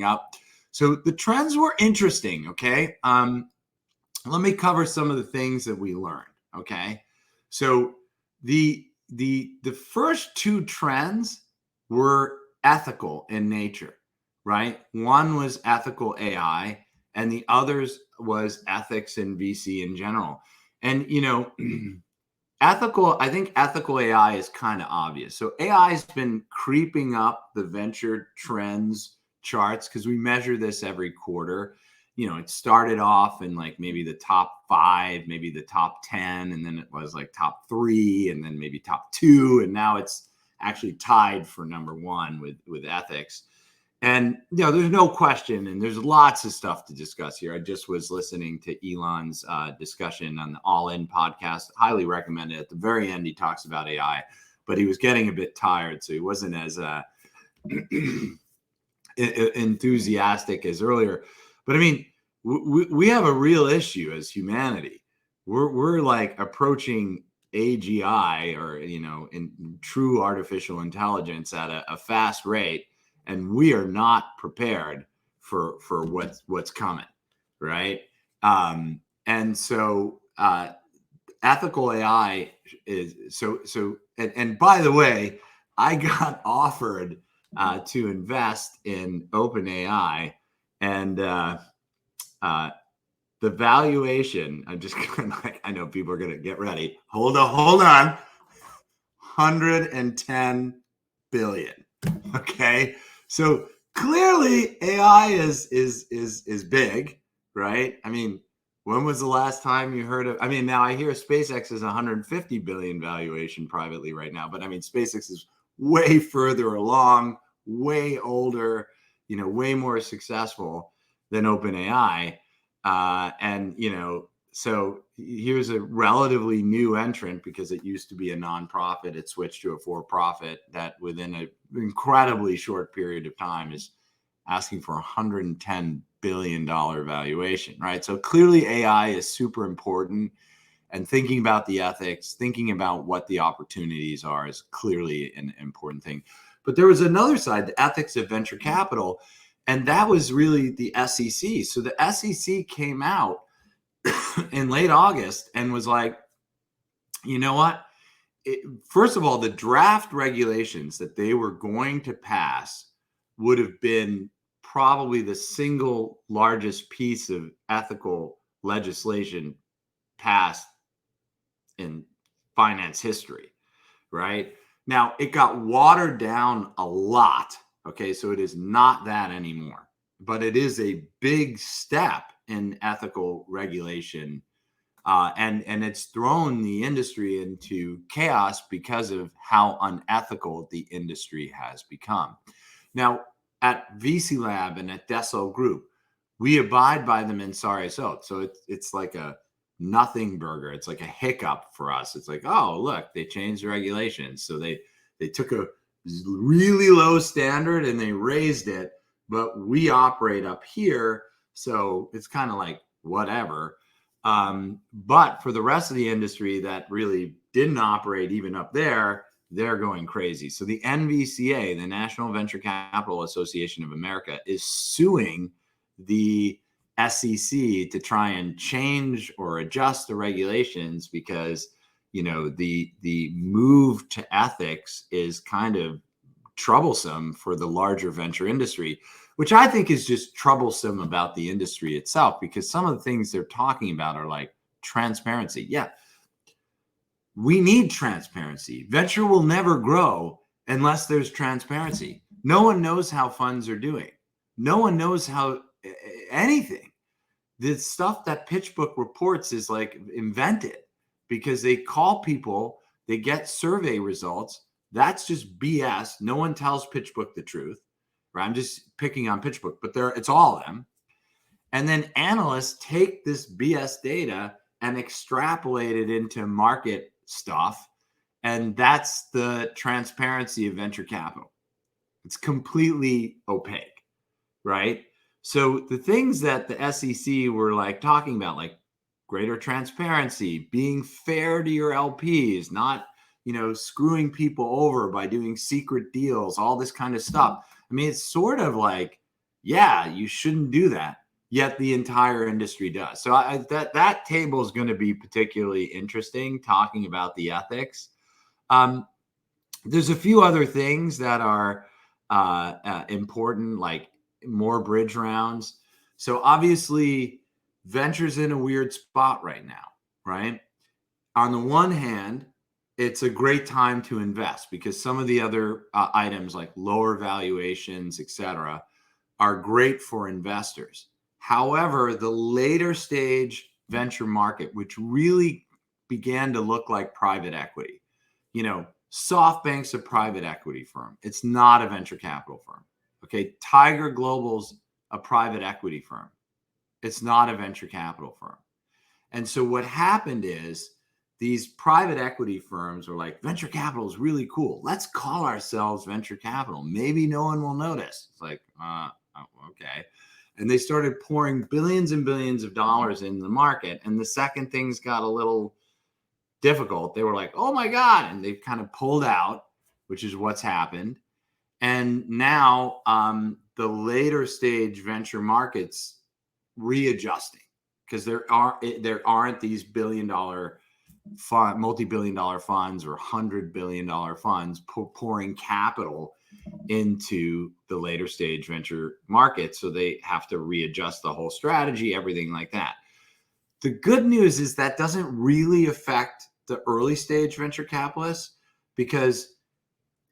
up. So the trends were interesting. Okay. Let me cover some of the things that we learned. Okay. So the first two trends were ethical in nature, right? One was ethical AI, and the others was ethics in VC in general. And I think ethical AI is kind of obvious. So AI has been creeping up the venture trends charts because we measure this every quarter. It started off in like maybe the top 5, maybe the top 10, and then it was like top 3, and then maybe top 2, and now it's actually tied for number 1 with ethics. And there's no question, and there's lots of stuff to discuss here. I just was listening to Elon's discussion on the All In podcast. Highly recommend it. At the very end, he talks about AI, but he was getting a bit tired, so he wasn't as enthusiastic as earlier. But I mean, we have a real issue as humanity. We're like approaching AGI, or in true artificial intelligence, at a fast rate. And we are not prepared for what's coming, right? And so ethical AI is so. And by the way, I got offered to invest in OpenAI, and the valuation. I'm just like, I know people are gonna get ready. Hold on. 110 billion. Okay. So clearly AI is big, right? I mean, when was the last time you heard of? I mean, now I hear SpaceX is 150 billion valuation privately right now, but I mean, SpaceX is way further along, way older, way more successful than OpenAI, and so here's a relatively new entrant, because it used to be a nonprofit. It switched to a for-profit that within an incredibly short period of time is asking for $110 billion valuation, right? So clearly AI is super important, and thinking about the ethics, thinking about what the opportunities are, is clearly an important thing. But there was another side, the ethics of venture capital, and that was really the SEC. So the SEC came out in late August and was like, you know what? First of all, the draft regulations that they were going to pass would have been probably the single largest piece of ethical legislation passed in finance history, right? Now, it got watered down a lot. Okay, so it is not that anymore, but it is a big step in ethical regulation, and it's thrown the industry into chaos because of how unethical the industry has become. Now, at VC Lab and at Dassault Group, we abide by the Mensarius Oath. So it's like a nothing burger. It's like a hiccup for us. It's like, oh, look, they changed the regulations. So they took a really low standard and they raised it, but we operate up here. So it's kind of like whatever. But for the rest of the industry that really didn't operate even up there, they're going crazy. So the NVCA, the National Venture Capital Association of America, is suing the SEC to try and change or adjust the regulations, because the move to ethics is kind of troublesome for the larger venture industry, which I think is just troublesome about the industry itself, because some of the things they're talking about are like transparency. Yeah, we need transparency. Venture will never grow unless there's transparency. No one knows how funds are doing. No one knows how anything. The stuff that PitchBook reports is like invented, because they call people, they get survey results. That's just BS. No one tells PitchBook the truth, right? I'm just picking on PitchBook, but it's all of them. And then analysts take this BS data and extrapolate it into market stuff. And that's the transparency of venture capital. It's completely opaque, right? So the things that the SEC were like talking about, like greater transparency, being fair to your LPs, not, screwing people over by doing secret deals, all this kind of stuff. I mean, it's sort of like yeah, you shouldn't do that. Yet the entire industry does. So that table is going to be particularly interesting, talking about the ethics. Um, there's a few other things that are important, like more bridge rounds. So obviously, venture's in a weird spot right now, right? On the one hand, it's a great time to invest because some of the other items like lower valuations, et cetera, are great for investors. However, the later stage venture market, which really began to look like private equity, SoftBank's a private equity firm. It's not a venture capital firm. Okay. Tiger Global's a private equity firm. It's not a venture capital firm. And so what happened is these private equity firms were like, venture capital is really cool. Let's call ourselves venture capital. Maybe no one will notice. It's like, okay. And they started pouring billions and billions of dollars in the market. And the second things got a little difficult, they were like, oh my God. And they've kind of pulled out, which is what's happened. And now the later stage venture markets readjusting because there aren't these billion-dollar multi-billion-dollar funds or $100 billion funds pouring capital into the later stage venture market. So they have to readjust the whole strategy, everything like that. The good news is that doesn't really affect the early stage venture capitalists, because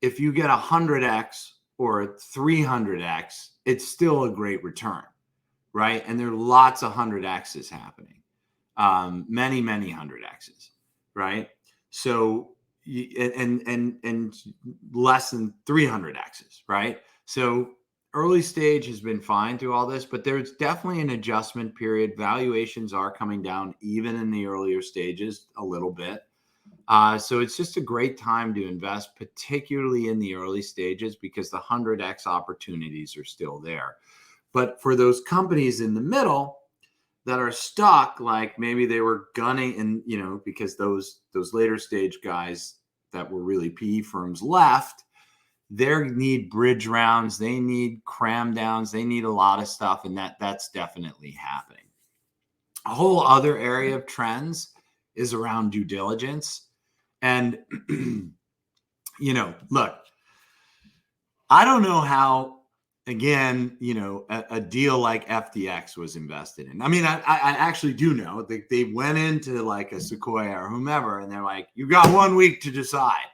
if you get 100x or 300x, it's still a great return, right? And there are lots of 100x's happening, many 100x's, right? So and less than 300x's, right? So early stage has been fine through all this, but there's definitely an adjustment period. Valuations are coming down even in the earlier stages a little bit. So it's just a great time to invest, particularly in the early stages, because the 100x opportunities are still there. But for those companies in the middle that are stuck, like maybe they were gunning and, because those later stage guys that were really PE firms left, they need bridge rounds, they need cram downs, they need a lot of stuff. And that's definitely happening. A whole other area of trends is around due diligence. And, look, I don't know how, again, a deal like FTX was invested in. I mean, I actually do know that they went into like a Sequoia or whomever, and they're like, you've got 1 week to decide.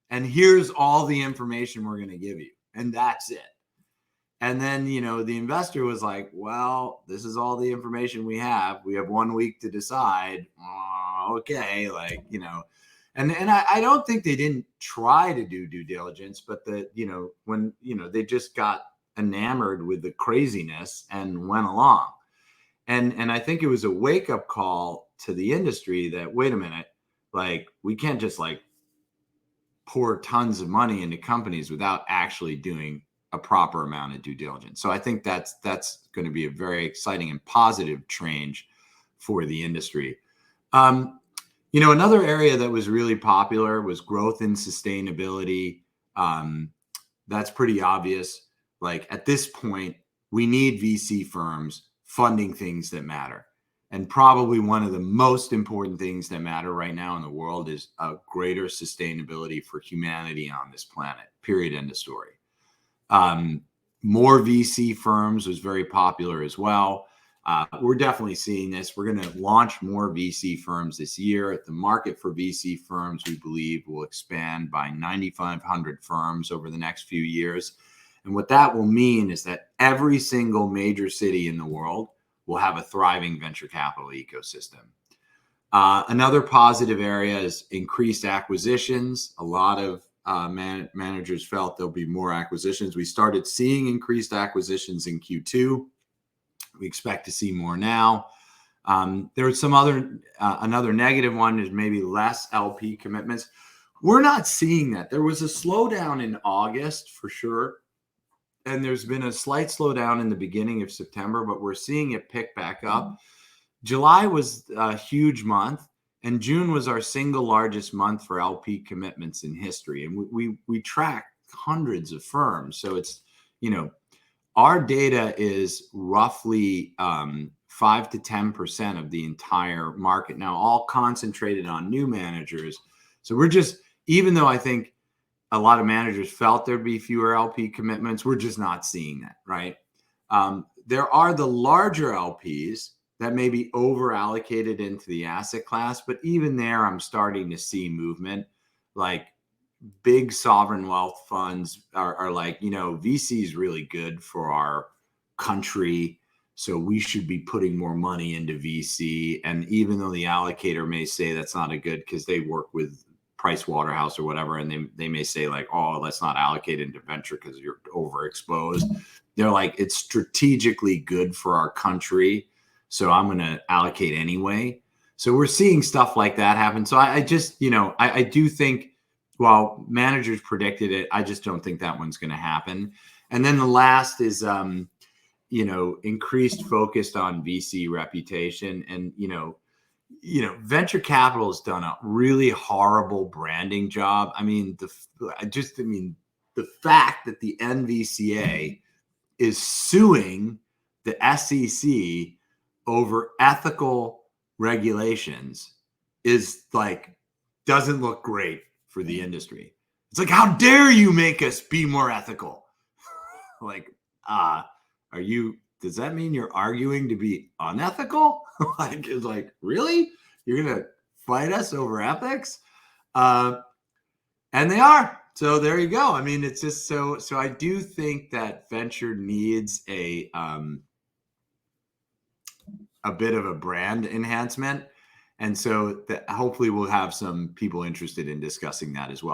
And here's all the information we're going to give you. And that's it. And then, the investor was like, well, this is all the information we have. We have 1 week to decide. Okay. And I don't think they didn't try to do due diligence, but when they just got enamored with the craziness and went along. And I think it was a wake-up call to the industry that, wait a minute, like, we can't just like pour tons of money into companies without actually doing a proper amount of due diligence. So I think that's going to be a very exciting and positive change for the industry. Another area that was really popular was growth and sustainability. That's pretty obvious. Like, at this point, we need VC firms funding things that matter. And probably one of the most important things that matter right now in the world is a greater sustainability for humanity on this planet, period, end of story. More VC firms was very popular as well. We're definitely seeing this. We're going to launch more VC firms this year. The market for VC firms, we believe, will expand by 9,500 firms over the next few years. And what that will mean is that every single major city in the world will have a thriving venture capital ecosystem. Another positive area is increased acquisitions. A lot of managers felt there'll be more acquisitions. We started seeing increased acquisitions in Q2. We expect to see more now. There was some another negative one is maybe less LP commitments. We're not seeing that. There was a slowdown in August for sure. And there's been a slight slowdown in the beginning of September, but we're seeing it pick back up. July was a huge month, and June was our single largest month for LP commitments in history. And we track hundreds of firms. So it's, our data is roughly 5 to 10% of the entire market now, all concentrated on new managers. So we're just, even though I think a lot of managers felt there'd be fewer LP commitments, we're just not seeing that, right? There are the larger LPs that may be over allocated into the asset class, but even there, I'm starting to see movement. Like big sovereign wealth funds are like, VC is really good for our country, so we should be putting more money into VC. And even though the allocator may say that's not a good, because they work with Price Waterhouse or whatever, and they may say like, oh, let's not allocate into venture because you're overexposed. They're like, it's strategically good for our country, so I'm going to allocate anyway. So we're seeing stuff like that happen. So I just, I do think, while managers predicted it, I just don't think that one's going to happen. And then the last is, increased focus on VC reputation. And, venture capital has done a really horrible branding job. I mean, the fact that the NVCA is suing the SEC over ethical regulations is like, doesn't look great for the industry. It's like, how dare you make us be more ethical? Like, does that mean you're arguing to be unethical? It's like, really? You're going to fight us over ethics? And they are. So there you go. I mean, it's just so I do think that venture needs a bit of a brand enhancement. And so hopefully we'll have some people interested in discussing that as well.